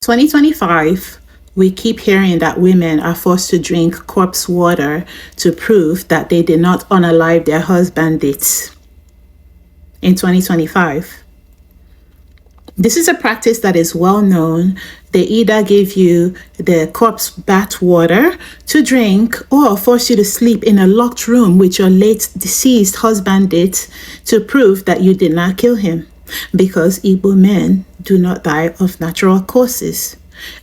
2025, we keep hearing that women are forced to drink corpse water to prove that they did not unalive their husband dates. In 2025, this is a practice that is well known. They either give you the corpse bath water to drink or force you to sleep in a locked room with your late deceased husband date to prove that you did not kill him, because Igbo men do not die of natural causes.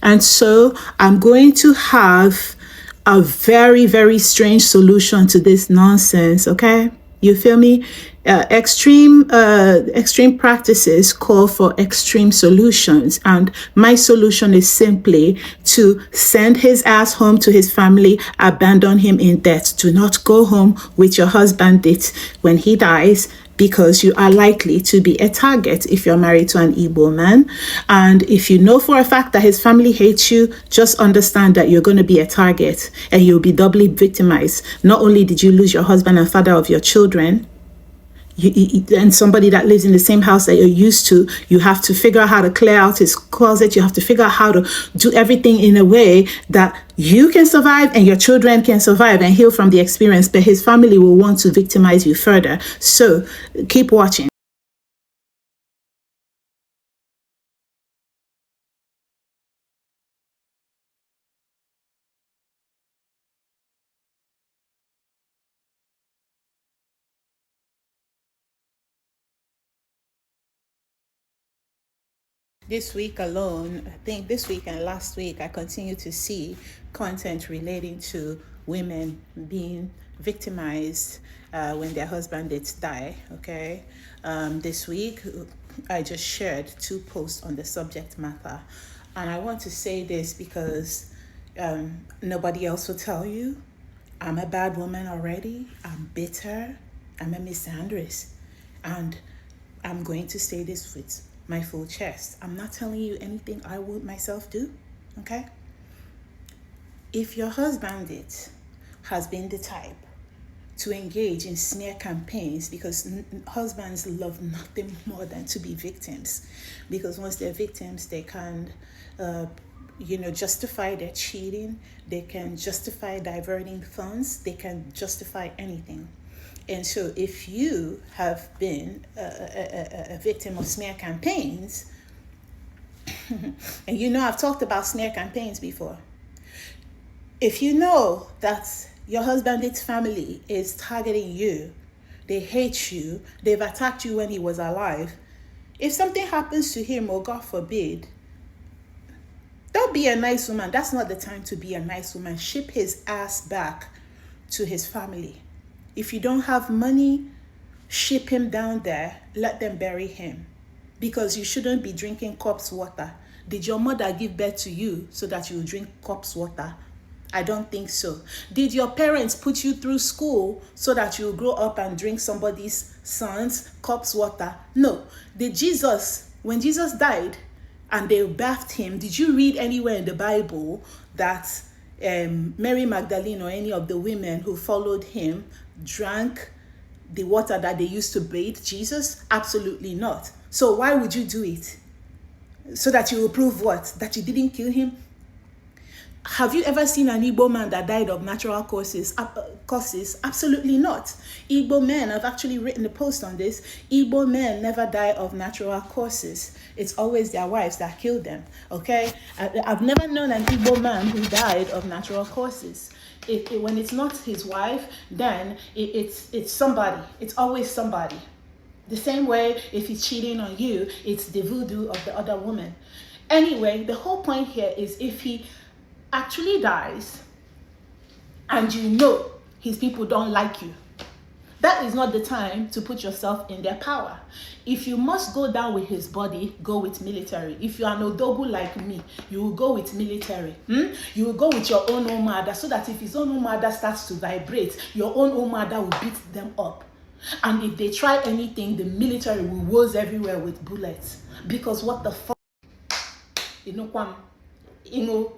And so I'm going to have a very, very strange solution to this nonsense, okay? You feel me? Extreme practices call for extreme solutions, and my solution is simply to send his ass home to his family, abandon him in death. Do not go home with your husband when he dies, because you are likely to be a target if you're married to an Igbo man. And if you know for a fact that his family hates you, just understand that you're going to be a target and you'll be doubly victimized. Not only did you lose your husband and father of your children, and somebody that lives in the same house that you're used to, you have to figure out how to clear out his closet. You have to figure out how to do everything in a way that you can survive and your children can survive and heal from the experience, but his family will want to victimize you further. So keep watching. This week alone, I think this week and last week, I continue to see content relating to women being victimized when their husband did die, okay? This week, I just shared 2 posts on the subject matter. And I want to say this because nobody else will tell you. I'm a bad woman already. I'm bitter. I'm a misandress. And I'm going to say this with my full chest. I'm not telling you anything I would myself do, okay? If your husband has been the type to engage in smear campaigns, because husbands love nothing more than to be victims, because once they're victims, they can justify their cheating, they can justify diverting funds, they can justify anything. And so if you have been a victim of smear campaigns, and I've talked about smear campaigns before, if you know that your husband's family is targeting you, they hate you, they've attacked you when he was alive, if something happens to him, or God forbid, don't be a nice woman. That's not the time to be a nice woman. Ship his ass back to his family. If you don't have money, ship him down there, let them bury him, because you shouldn't be drinking corpse water. Did your mother give birth to you so that you drink corpse water? I don't think so. Did your parents put you through school so that you grow up and drink somebody's son's corpse water? No. When Jesus died and they bathed him, did you read anywhere in the Bible that Mary Magdalene or any of the women who followed him drank the water that they used to bathe Jesus? Absolutely not. So why would you do it? So that you will prove what? That you didn't kill him? Have you ever seen an Igbo man that died of natural causes? Absolutely not. Igbo men, I've actually written a post on this. Igbo men never die of natural causes. It's always their wives that kill them, okay? I've never known an Igbo man who died of natural causes. When it's not his wife, then it's somebody. It's always somebody. The same way, if he's cheating on you, it's the voodoo of the other woman. Anyway, the whole point here is if he actually dies and his people don't like you, that is not the time to put yourself in their power. If you must go down with his body, go with military. If you are an odogu like me, you will go with military. You will go with your own mother, so that if his own mother starts to vibrate, your own mother will beat them up. And if they try anything, the military will woes everywhere with bullets. Because what the fuck?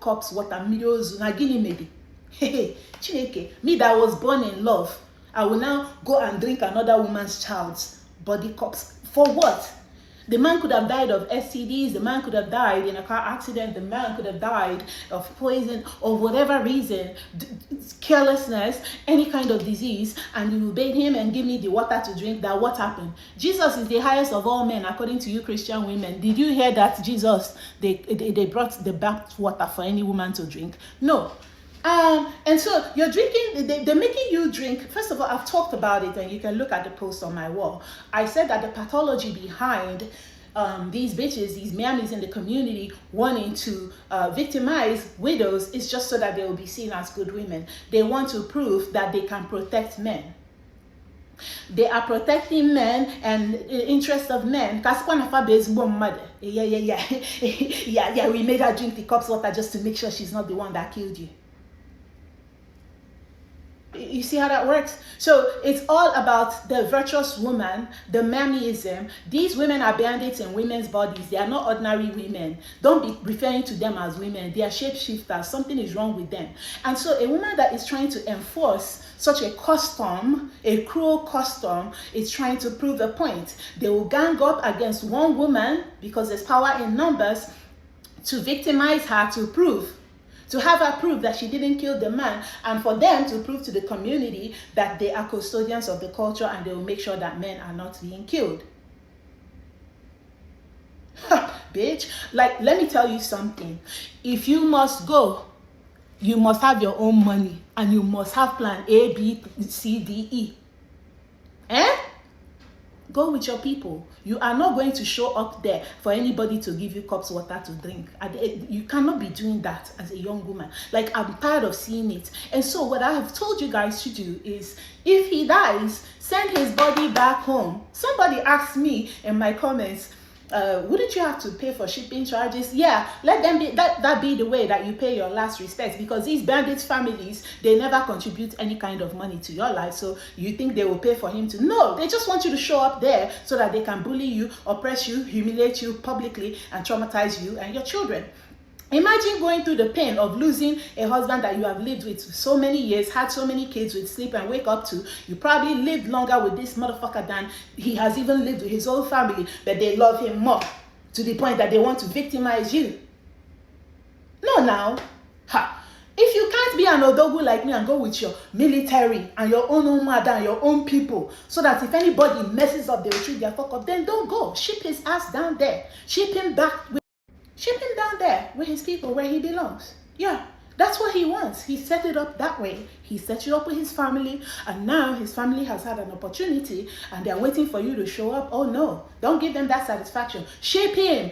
Corpse water, millions, nagini maybe. Hey, Chineke, me that was born in love, I will now go and drink another woman's child's body corpse. For what? The man could have died of STDs, the man could have died in a car accident, the man could have died of poison or whatever reason, carelessness, any kind of disease, and you bathe him and give me the water to drink. That what happened? Jesus is the highest of all men, according to you Christian women. Did you hear that Jesus, they brought the bath water for any woman to drink? No. And so you're drinking, they're making you drink. First of all, I've talked about it, and you can look at the post on my wall. I said that the pathology behind these bitches, these mammies in the community wanting to victimize widows is just so that they will be seen as good women. They want to prove that they can protect men. They are protecting men and the interest of men. Yeah, we made her drink the cup's water just to make sure she's not the one that killed you. You see how that works? So it's all about the virtuous woman, the mammyism. These women are bandits in women's bodies. They are not ordinary women. Don't be referring to them as women. They are shapeshifters. Something is wrong with them. And so a woman that is trying to enforce such a custom, a cruel custom, is trying to prove a point. They will gang up against one woman because there's power in numbers to victimize her, to have her prove that she didn't kill the man, and for them to prove to the community that they are custodians of the culture and they will make sure that men are not being killed. Bitch, like, let me tell you something. If you must go, you must have your own money and you must have plan A, B, C, D, E. Go with your people. You are not going to show up there for anybody to give you cups of water to drink. You cannot be doing that as a young woman. Like, I'm tired of seeing it. And so what I have told you guys to do is, if he dies, send his body back home. Somebody asked me in my comments, wouldn't you have to pay for shipping charges? Yeah, let them be that be the way that you pay your last respects, because these bandit families, they never contribute any kind of money to your life. So you think they will pay for him to? No, they just want you to show up there so that they can bully you, oppress you, humiliate you publicly, and traumatize you and your children. Imagine going through the pain of losing a husband that you have lived with so many years, had so many kids with, sleep and wake up to. You probably lived longer with this motherfucker than he has even lived with his whole family, but they love him more to the point that they want to victimize you. No, now. If you can't be an odogu like me and go with your military and your own umada and your own people, so that if anybody messes up, they will treat their fuck up, then don't go. Ship his ass down there. Ship him down there with his people where he belongs. Yeah, that's what he wants. He set it up that way. He set you up with his family, and now his family has had an opportunity and they're waiting for you to show up. Oh no, don't give them that satisfaction. Ship him.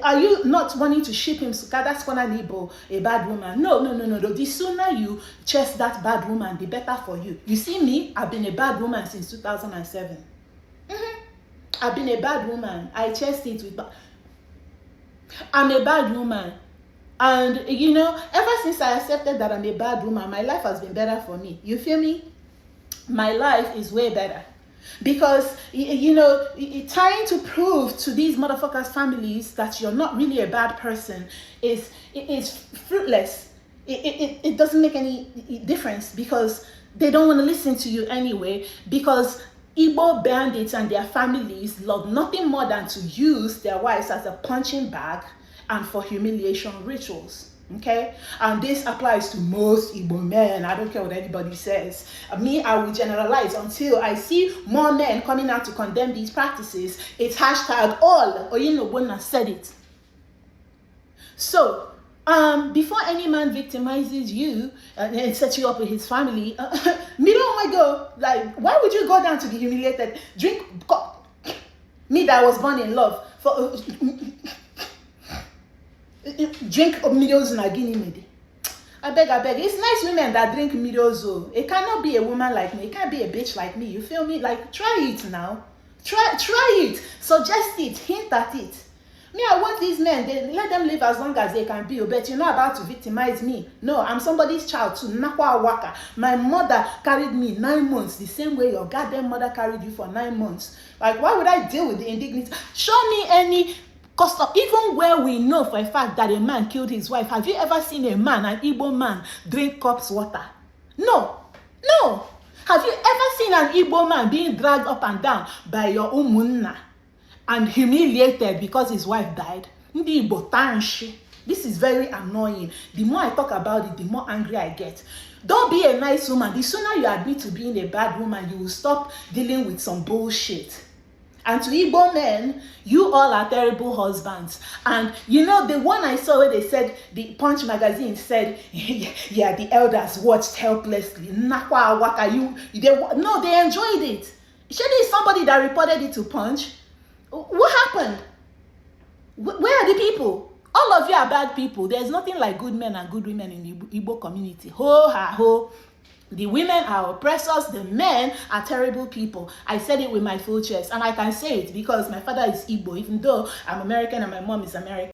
Are you not wanting to ship him? That's gonna need a bad woman. No. The sooner you chase that bad woman, the better for you. You see me, I've been a bad woman since 2007. I've been a bad woman. I chased it with I'm a bad woman. And ever since I accepted that I'm a bad woman, my life has been better for me. You feel me? My life is way better. Because, trying to prove to these motherfuckers' families that you're not really a bad person is fruitless. It doesn't make any difference, because they don't want to listen to you anyway, because Igbo bandits and their families love nothing more than to use their wives as a punching bag and for humiliation rituals. Okay? And this applies to most Igbo men. I don't care what anybody says. Me, I will generalize until I see more men coming out to condemn these practices. It's hashtag all. Oyinlobona said it. So, before any man victimizes you and sets you up with his family, me don't want to go. Like, why would you go down to be humiliated? Me that was born in love. Drink Miros Nagini Medi. I beg. It's nice women that drink Miros. It cannot be a woman like me. It can't be a bitch like me. You feel me? Like, try it now. Try it. Suggest it. Hint at it. Me, I want these men, they let them live as long as they can be, but you're not about to victimize me. No, I'm somebody's child too. Nakwa waka. My mother carried me 9 months, the same way your goddamn mother carried you for 9 months. Like, why would I deal with the indignity? Show me any custom, even where we know for a fact that a man killed his wife. Have you ever seen a man, an Igbo man, drink cups water? No. Have you ever seen an Igbo man being dragged up and down by your umunna? and humiliated because his wife died. Ndi Igbo tanshi. This is very annoying. The more I talk about it, the more angry I get. Don't be a nice woman. The sooner you admit to being a bad woman, you will stop dealing with some bullshit. And to Igbo men, you all are terrible husbands. And you know, the one I saw where they said, the Punch magazine said, yeah, the elders watched helplessly. Nakwa waka, no, they enjoyed it. Should there is somebody that reported it to Punch? What happened? Where are the people? All of you are bad people. There's nothing like good men and good women in the Igbo community. Ho ha ho. The women are oppressors, the men are terrible people. I said it with my full chest, and I can say it because my father is Igbo, even though I'm American and my mom is American.